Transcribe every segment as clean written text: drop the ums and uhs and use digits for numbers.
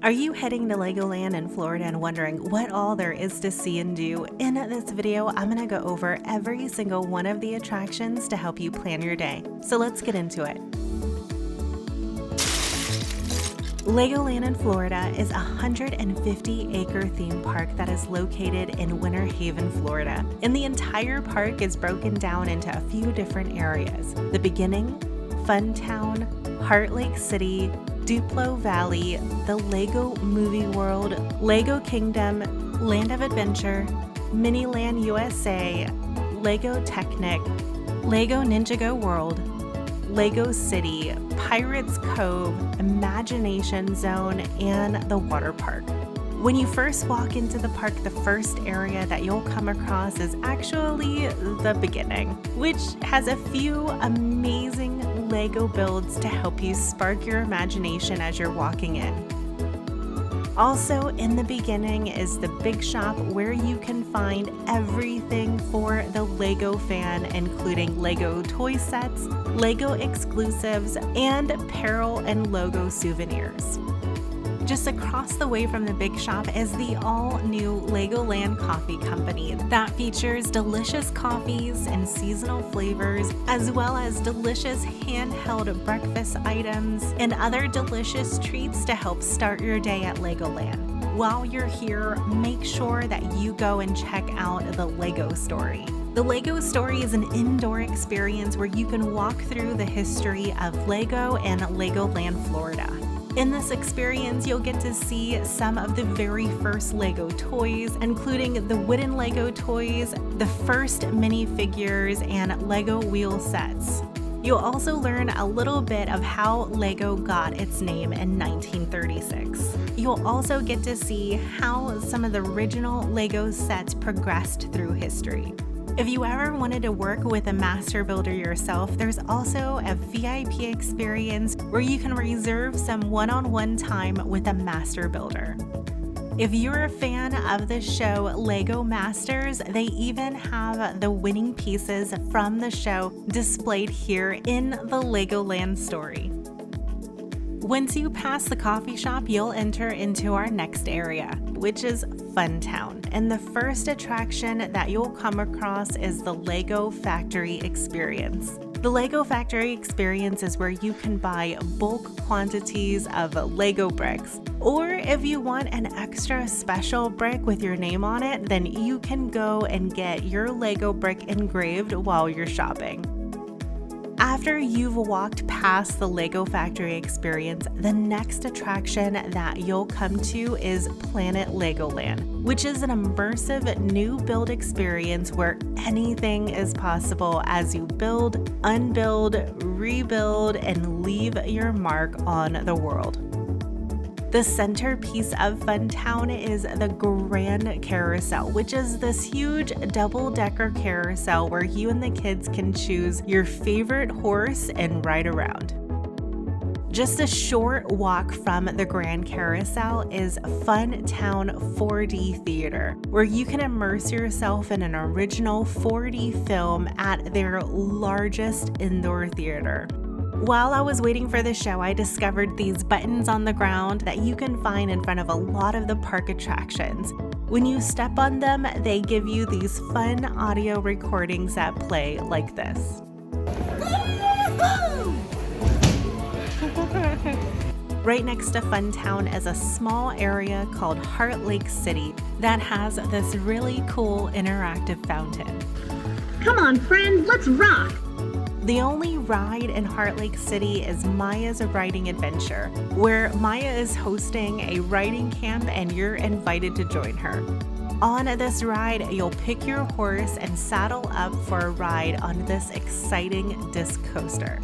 Are you heading to Legoland in Florida and wondering what all there is to see and do? In this video, I'm going to go over every single one of the attractions to help you plan your day. So let's get into it. Legoland in Florida is a 150-acre theme park that is located in Winter Haven, Florida. And the entire park is broken down into a few different areas: the beginning, Fun Town, Heartlake City, DUPLO Valley, the Lego Movie World, Lego Kingdom, Land of Adventure, Miniland USA, Lego Technic, Lego Ninjago World, Lego City, Pirates Cove, Imagination Zone, and the water park. When you first walk into the park, the first area that you'll come across is actually the beginning, which has a few amazing Lego builds to help you spark your imagination as you're walking in. Also in the beginning is the big shop, where you can find everything for the Lego fan, including Lego toy sets, Lego exclusives, and apparel and logo souvenirs. Just across the way from the big shop is the all-new Legoland Coffee Company that features delicious coffees and seasonal flavors, as well as delicious handheld breakfast items and other delicious treats to help start your day at Legoland. While you're here, make sure that you go and check out the Lego Story. The Lego Story is an indoor experience where you can walk through the history of Lego and Legoland, Florida. In this experience, you'll get to see some of the very first Lego toys, including the wooden Lego toys, the first minifigures, and Lego wheel sets. You'll also learn a little bit of how Lego got its name in 1936. You'll also get to see how some of the original Lego sets progressed through history. If you ever wanted to work with a master builder yourself, there's also a VIP experience where you can reserve some one-on-one time with a master builder. If you're a fan of the show Lego Masters, they even have the winning pieces from the show displayed here in the Legoland Story. Once you pass the coffee shop, you'll enter into our next area, which is Fun Town. And the first attraction that you'll come across is the Lego Factory Experience. The Lego Factory Experience is where you can buy bulk quantities of Lego bricks. Or if you want an extra special brick with your name on it, then you can go and get your Lego brick engraved while you're shopping. After you've walked past the Lego Factory Experience, the next attraction that you'll come to is Planet Legoland, which is an immersive new build experience where anything is possible as you build, unbuild, rebuild, and leave your mark on the world. The centerpiece of Fun Town is the Grand Carousel, which is this huge double-decker carousel where you and the kids can choose your favorite horse and ride around. Just a short walk from the Grand Carousel is Fun Town 4D Theater, where you can immerse yourself in an original 4D film at their largest indoor theater. While I was waiting for the show, I discovered these buttons on the ground that you can find in front of a lot of the park attractions. When you step on them, they give you these fun audio recordings that play like this. Right next to Fun Town is a small area called Heartlake City that has this really cool interactive fountain. Come on, friend, let's rock! The only ride in Heartlake City is Maya's Riding Adventure, where Maya is hosting a riding camp and you're invited to join her. On this ride, you'll pick your horse and saddle up for a ride on this exciting disc coaster.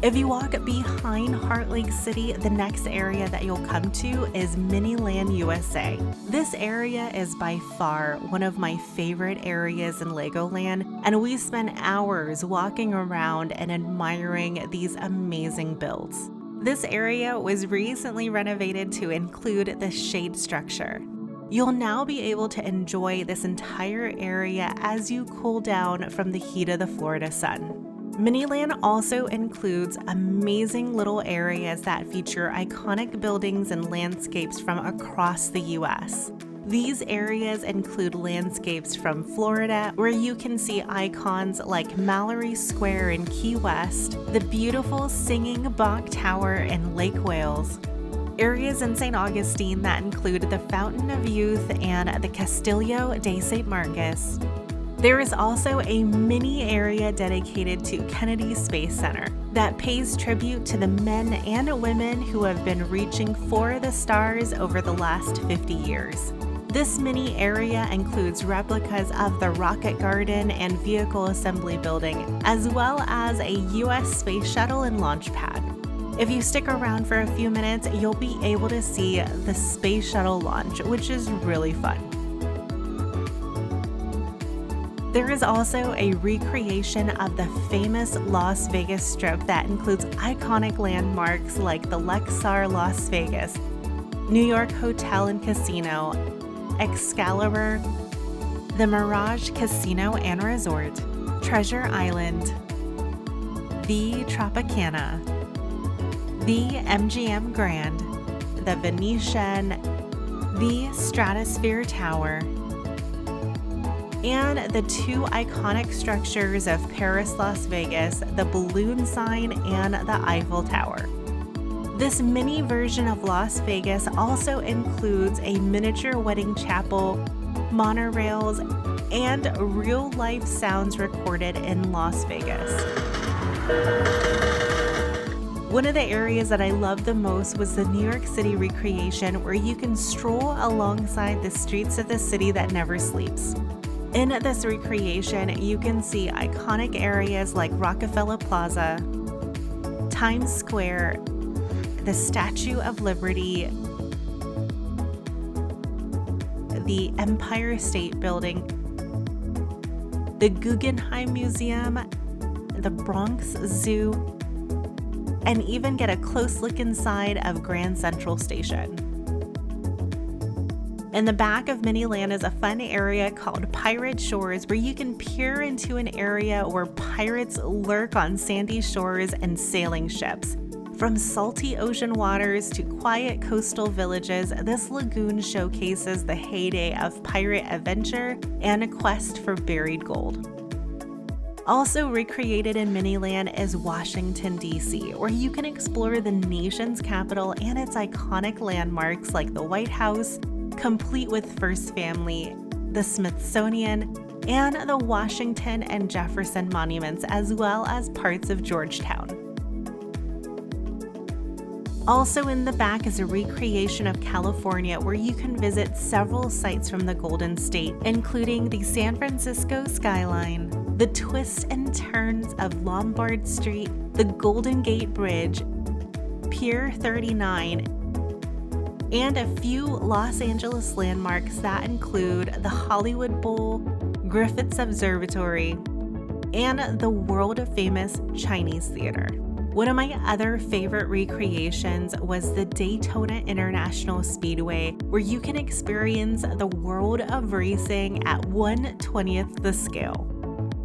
If you walk behind Heartlake City, the next area that you'll come to is Miniland USA. This area is by far one of my favorite areas in Legoland, and we spent hours walking around and admiring these amazing builds. This area was recently renovated to include the shade structure. You'll now be able to enjoy this entire area as you cool down from the heat of the Florida sun. Miniland also includes amazing little areas that feature iconic buildings and landscapes from across the US. These areas include landscapes from Florida, where you can see icons like Mallory Square in Key West, the beautiful Singing Bach Tower in Lake Wales, areas in St. Augustine that include the Fountain of Youth and the Castillo de St. Marcus. There is also a mini area dedicated to Kennedy Space Center that pays tribute to the men and women who have been reaching for the stars over the last 50 years. This mini area includes replicas of the Rocket Garden and Vehicle Assembly Building, as well as a U.S. Space Shuttle and launch pad. If you stick around for a few minutes, you'll be able to see the Space Shuttle launch, which is really fun. There is also a recreation of the famous Las Vegas Strip that includes iconic landmarks like the Lexar Las Vegas, New York Hotel and Casino, Excalibur, the Mirage Casino and Resort, Treasure Island, the Tropicana, the MGM Grand, the Venetian, the Stratosphere Tower, and the two iconic structures of Paris, Las Vegas, the Balloon Sign and the Eiffel Tower. This mini version of Las Vegas also includes a miniature wedding chapel, monorails, and real-life sounds recorded in Las Vegas. One of the areas that I loved the most was the New York City recreation, where you can stroll alongside the streets of the city that never sleeps. In this recreation, you can see iconic areas like Rockefeller Plaza, Times Square, the Statue of Liberty, the Empire State Building, the Guggenheim Museum, the Bronx Zoo, and even get a close look inside of Grand Central Station. In the back of Miniland is a fun area called Pirate Shores, where you can peer into an area where pirates lurk on sandy shores and sailing ships. From salty ocean waters to quiet coastal villages, this lagoon showcases the heyday of pirate adventure and a quest for buried gold. Also recreated in Miniland is Washington, D.C., where you can explore the nation's capital and its iconic landmarks like the White House, complete with First Family, the Smithsonian, and the Washington and Jefferson monuments, as well as parts of Georgetown. Also in the back is a recreation of California, where you can visit several sites from the Golden State, including the San Francisco skyline, the twists and turns of Lombard Street, the Golden Gate Bridge, Pier 39, and a few Los Angeles landmarks that include the Hollywood Bowl, Griffith's Observatory, and the world-famous Chinese Theater. One of my other favorite recreations was the Daytona International Speedway, where you can experience the world of racing at 1/20th the scale.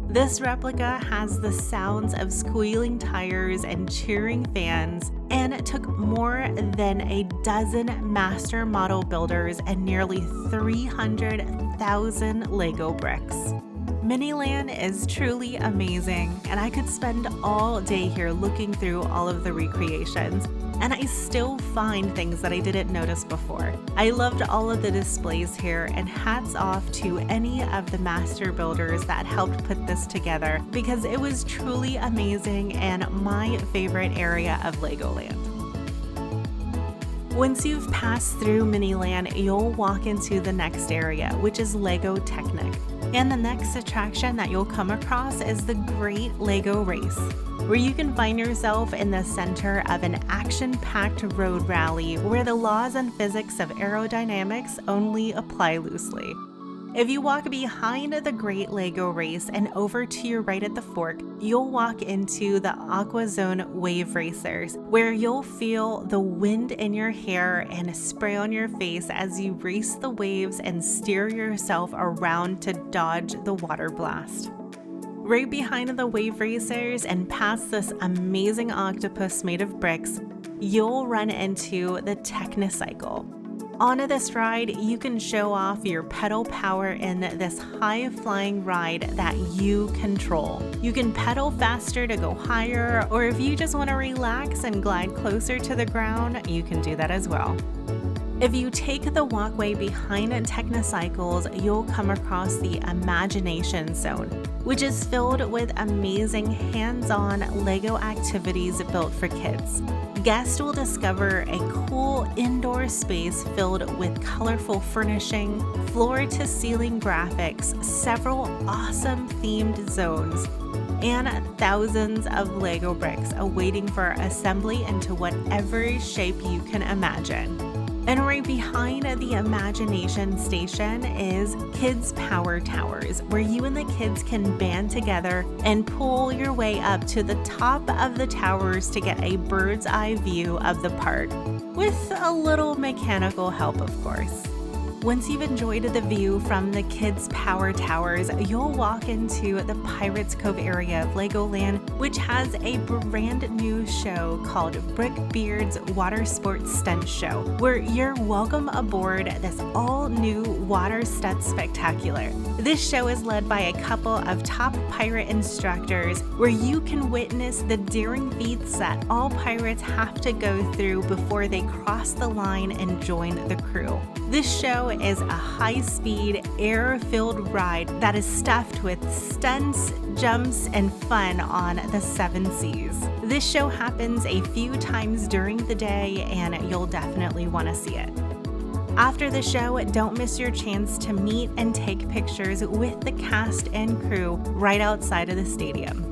This replica has the sounds of squealing tires and cheering fans, and it took more than a dozen master model builders and nearly 300,000 Lego bricks. Miniland is truly amazing, and I could spend all day here looking through all of the recreations, and I still find things that I didn't notice before. I loved all of the displays here, and hats off to any of the master builders that helped put this together, because it was truly amazing and my favorite area of Legoland. Once you've passed through Miniland, you'll walk into the next area, which is Lego Technic. And the next attraction that you'll come across is the Great Lego Race, where you can find yourself in the center of an action-packed road rally where the laws and physics of aerodynamics only apply loosely. If you walk behind the Great Lego Race and over to your right at the fork, you'll walk into the Aqua Zone Wave Racers, where you'll feel the wind in your hair and a spray on your face as you race the waves and steer yourself around to dodge the water blast. Right behind the wave racers and past this amazing octopus made of bricks, you'll run into the Technicycle. On this ride, you can show off your pedal power in this high-flying ride that you control. You can pedal faster to go higher, or if you just want to relax and glide closer to the ground, you can do that as well. If you take the walkway behind Technicycles, you'll come across the Imagination Zone, which is filled with amazing hands-on Lego activities built for kids. Guests will discover a cool indoor space filled with colorful furnishing, floor-to-ceiling graphics, several awesome themed zones, and thousands of Lego bricks awaiting for assembly into whatever shape you can imagine. And right behind the Imagination Station is Kids Power Towers, where you and the kids can band together and pull your way up to the top of the towers to get a bird's eye view of the park, with a little mechanical help, of course. Once you've enjoyed the view from the Kids Power Towers, you'll walk into the Pirates Cove area of Legoland, which has a brand new show called Brickbeard's Water Sports Stunt Show, where you're welcome aboard this all-new water stunt spectacular. This show is led by a couple of top pirate instructors, where you can witness the daring feats that all pirates have to go through before they cross the line and join the crew. This show is a high-speed, air-filled ride that is stuffed with stunts, jumps, and fun on the 7 seas. This show happens a few times during the day, and you'll definitely want to see it. After the show, don't miss your chance to meet and take pictures with the cast and crew right outside of the stadium.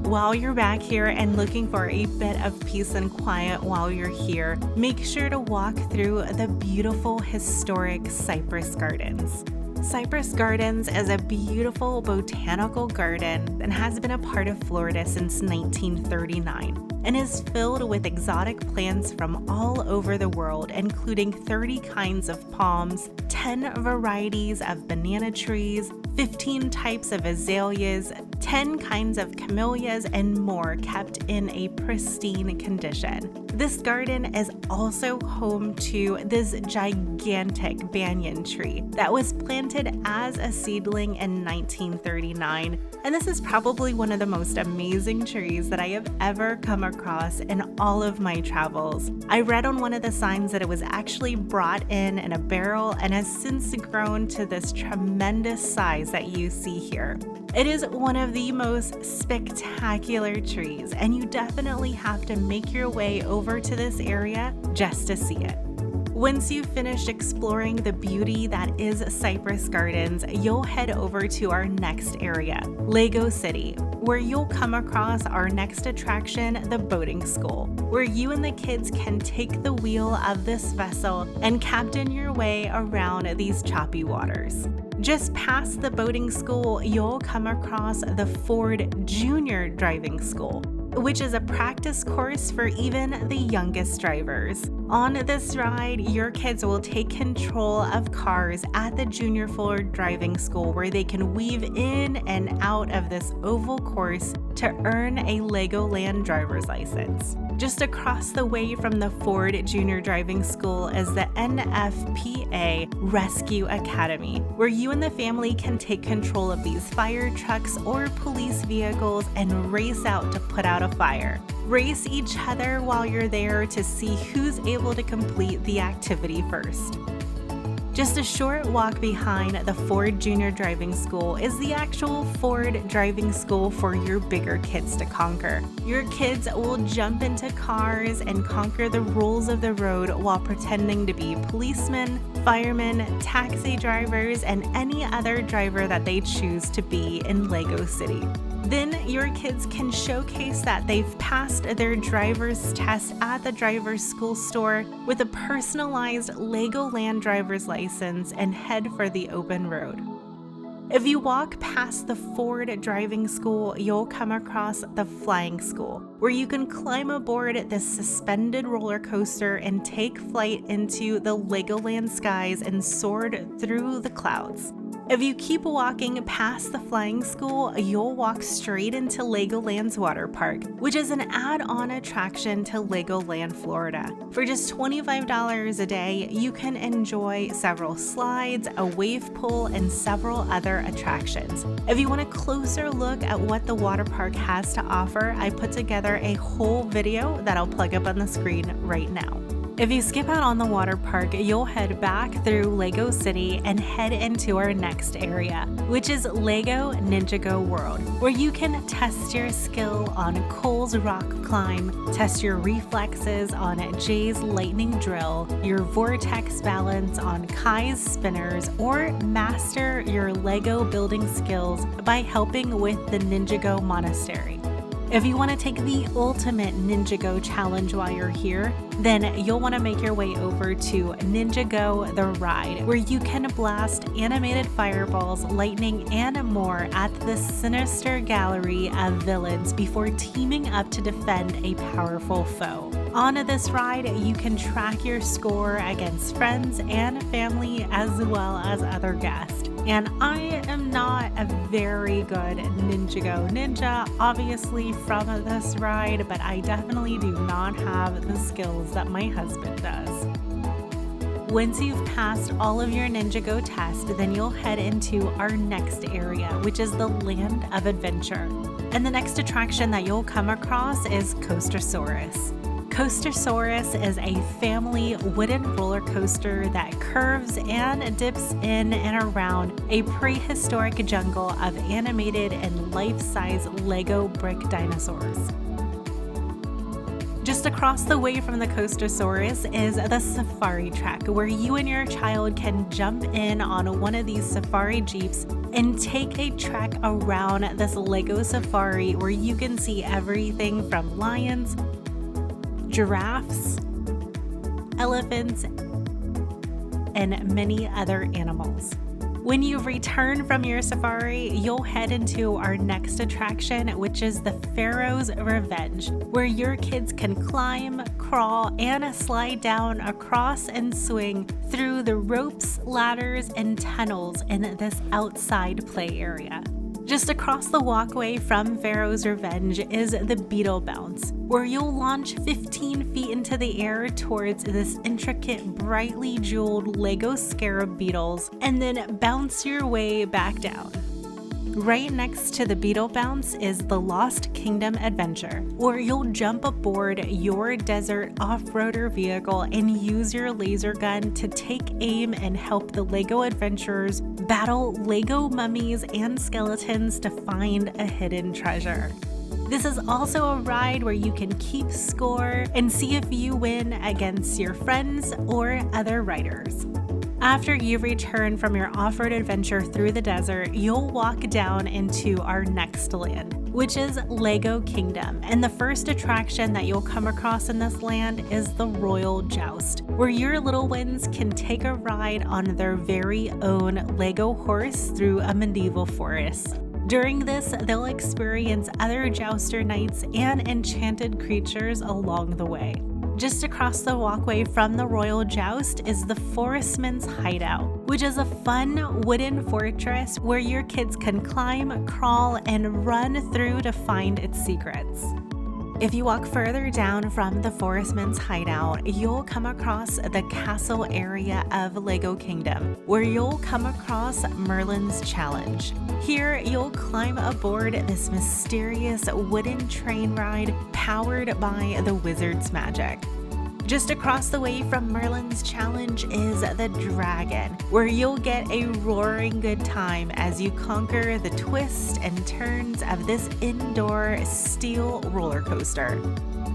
While you're back here and looking for a bit of peace and quiet while you're here, make sure to walk through the beautiful historic Cypress Gardens. Cypress Gardens is a beautiful botanical garden and has been a part of Florida since 1939 and is filled with exotic plants from all over the world, including 30 kinds of palms, 10 varieties of banana trees, 15 types of azaleas, 10 kinds of camellias, and more kept in a pristine condition. This garden is also home to this gigantic banyan tree that was planted as a seedling in 1939, and this is probably one of the most amazing trees that I have ever come across in all of my travels. I read on one of the signs that it was actually brought in a barrel and has since grown to this tremendous size that you see here. It is one of the most spectacular trees, and you definitely have to make your way over to this area just to see it. Once you've finished exploring the beauty that is Cypress Gardens, you'll head over to our next area, Lego City, where you'll come across our next attraction, the boating school, where you and the kids can take the wheel of this vessel and captain your way around these choppy waters. Just past the boating school, you'll come across the Ford Junior Driving School, which is a practice course for even the youngest drivers. On this ride, your kids will take control of cars at the Junior Ford Driving School, where they can weave in and out of this oval course to earn a Legoland driver's license. Just across the way from the Ford Junior Driving School is the NFPA Rescue Academy, where you and the family can take control of these fire trucks or police vehicles and race out to put out a fire. Race each other while you're there to see who's able to complete the activity first. Just a short walk behind the Ford Junior Driving School is the actual Ford Driving School for your bigger kids to conquer. Your kids will jump into cars and conquer the rules of the road while pretending to be policemen, firemen, taxi drivers, and any other driver that they choose to be in Lego City. Then your kids can showcase that they've passed their driver's test at the driver's school store with a personalized Legoland driver's license and head for the open road. If you walk past the Ford Driving School, you'll come across the Flying School, where you can climb aboard this suspended roller coaster and take flight into the Legoland skies and soar through the clouds. If you keep walking past the flying school, you'll walk straight into Legoland's water park, which is an add-on attraction to Legoland, Florida. For just $25 a day, you can enjoy several slides, a wave pool, and several other attractions. If you want a closer look at what the water park has to offer, I put together a whole video that I'll plug up on the screen right now. If you skip out on the water park, you'll head back through Lego City and head into our next area, which is Lego Ninjago World, where you can test your skill on Cole's rock climb, test your reflexes on Jay's lightning drill, your vortex balance on Kai's spinners, or master your Lego building skills by helping with the Ninjago Monastery. If you want to take the ultimate Ninjago challenge while you're here, then you'll want to make your way over to Ninjago the Ride, where you can blast animated fireballs, lightning, and more at the sinister gallery of villains before teaming up to defend a powerful foe. On this ride, you can track your score against friends and family as well as other guests. And I am not a very good Ninjago ninja, obviously, from this ride, but I definitely do not have the skills that my husband does. Once you've passed all of your Ninjago tests, then you'll head into our next area, which is the Land of Adventure. And the next attraction that you'll come across is Coastersaurus. Coastersaurus is a family wooden roller coaster that curves and dips in and around a prehistoric jungle of animated and life-size Lego brick dinosaurs. Just across the way from the Coastersaurus is the safari track, where you and your child can jump in on one of these safari jeeps and take a trek around this Lego safari where you can see everything from lions, giraffes, elephants, and many other animals. When you return from your safari, you'll head into our next attraction, which is the Pharaoh's Revenge, where your kids can climb, crawl, and slide down across and swing through the ropes, ladders, and tunnels in this outside play area. Just across the walkway from Pharaoh's Revenge is the Beetle Bounce, where you'll launch 15 feet into the air towards this intricate, brightly jeweled Lego scarab beetles, and then bounce your way back down. Right next to the Beetle Bounce is the Lost Kingdom Adventure, where you'll jump aboard your desert off-roader vehicle and use your laser gun to take aim and help the Lego adventurers battle Lego mummies and skeletons to find a hidden treasure. This is also a ride where you can keep score and see if you win against your friends or other riders. After you return from your off-road adventure through the desert, you'll walk down into our next land, which is Lego Kingdom. And the first attraction that you'll come across in this land is the Royal Joust, where your little ones can take a ride on their very own Lego horse through a medieval forest. During this, they'll experience other jouster knights and enchanted creatures along the way. Just across the walkway from the Royal Joust is the Forestman's Hideout, which is a fun wooden fortress where your kids can climb, crawl, and run through to find its secrets. If you walk further down from the Forestman's Hideout, you'll come across the castle area of Lego Kingdom, where you'll come across Merlin's Challenge. Here, you'll climb aboard this mysterious wooden train ride powered by the wizard's magic. Just across the way from Merlin's Challenge is the Dragon, where you'll get a roaring good time as you conquer the twists and turns of this indoor steel roller coaster.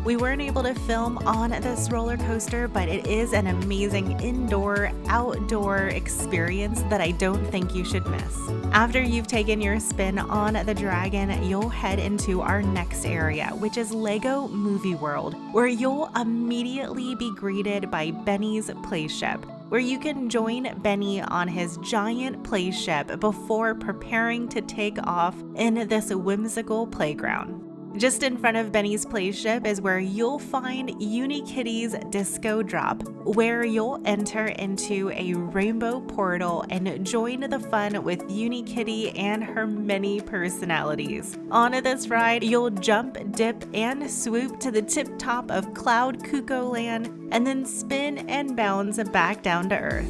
We weren't able to film on this roller coaster, but it is an amazing indoor-outdoor experience that I don't think you should miss. After you've taken your spin on the Dragon, you'll head into our next area, which is Lego Movie World, where you'll immediately be greeted by Benny's Playship, where you can join Benny on his giant playship before preparing to take off in this whimsical playground. Just in front of Benny's Playship is where you'll find Unikitty's Disco Drop, where you'll enter into a rainbow portal and join the fun with Unikitty and her many personalities. On this ride, you'll jump, dip, and swoop to the tip top of Cloud Cuckoo Land, and then spin and bounce back down to Earth.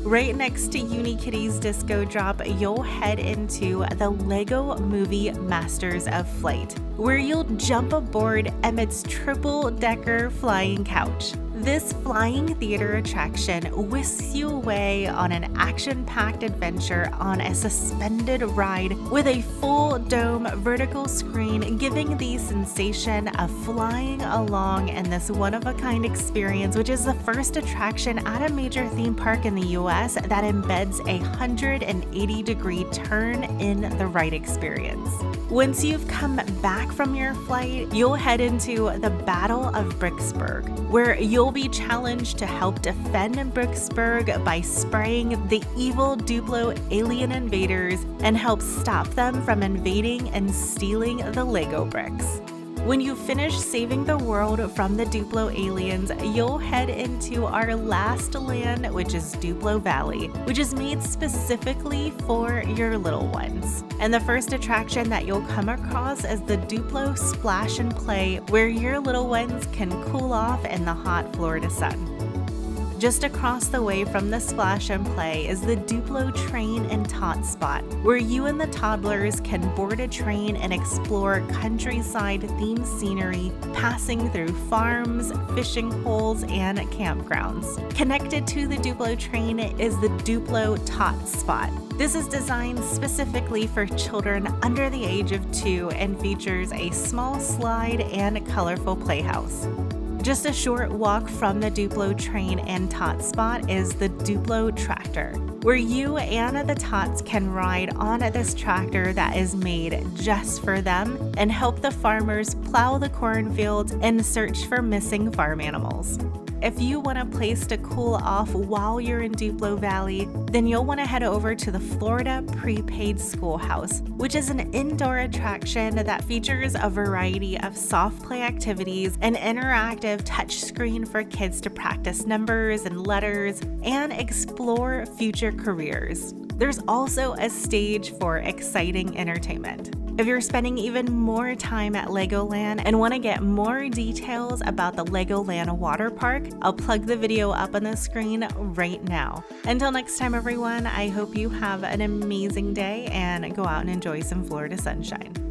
Right next to Unikitty's Disco Drop, you'll head into the Lego Movie Masters of Flight, where you'll jump aboard Emmett's triple-decker flying couch. This flying theater attraction whisks you away on an action-packed adventure on a suspended ride with a full dome vertical screen, giving the sensation of flying along in this one-of-a-kind experience, which is the first attraction at a major theme park in the US that embeds a 180-degree turn in the ride experience. Once you've come back from your flight, you'll head into the Battle of Bricksburg, where you'll be challenged to help defend Bricksburg by spraying the evil DUPLO alien invaders and help stop them from invading and stealing the Lego bricks. When you finish saving the world from the DUPLO aliens, you'll head into our last land, which is DUPLO Valley, which is made specifically for your little ones. And the first attraction that you'll come across is the DUPLO Splash and Play, where your little ones can cool off in the hot Florida sun. Just across the way from the Splash and Play is the DUPLO Train and Tot Spot, where you and the toddlers can board a train and explore countryside-themed scenery, passing through farms, fishing holes, and campgrounds. Connected to the DUPLO train is the DUPLO Tot Spot. This is designed specifically for children under the age of 2 and features a small slide and a colorful playhouse. Just a short walk from the DUPLO Train and Tot Spot is the DUPLO Tractor, where you and the tots can ride on this tractor that is made just for them and help the farmers plow the cornfields and search for missing farm animals. If you want a place to cool off while you're in DUPLO Valley, then you'll want to head over to the Florida Prepaid Schoolhouse, which is an indoor attraction that features a variety of soft play activities, an interactive touchscreen for kids to practice numbers and letters, and explore future careers. There's also a stage for exciting entertainment. If you're spending even more time at Legoland and want to get more details about the Legoland water park, I'll plug the video up on the screen right now. Until next time, everyone, I hope you have an amazing day and go out and enjoy some Florida sunshine.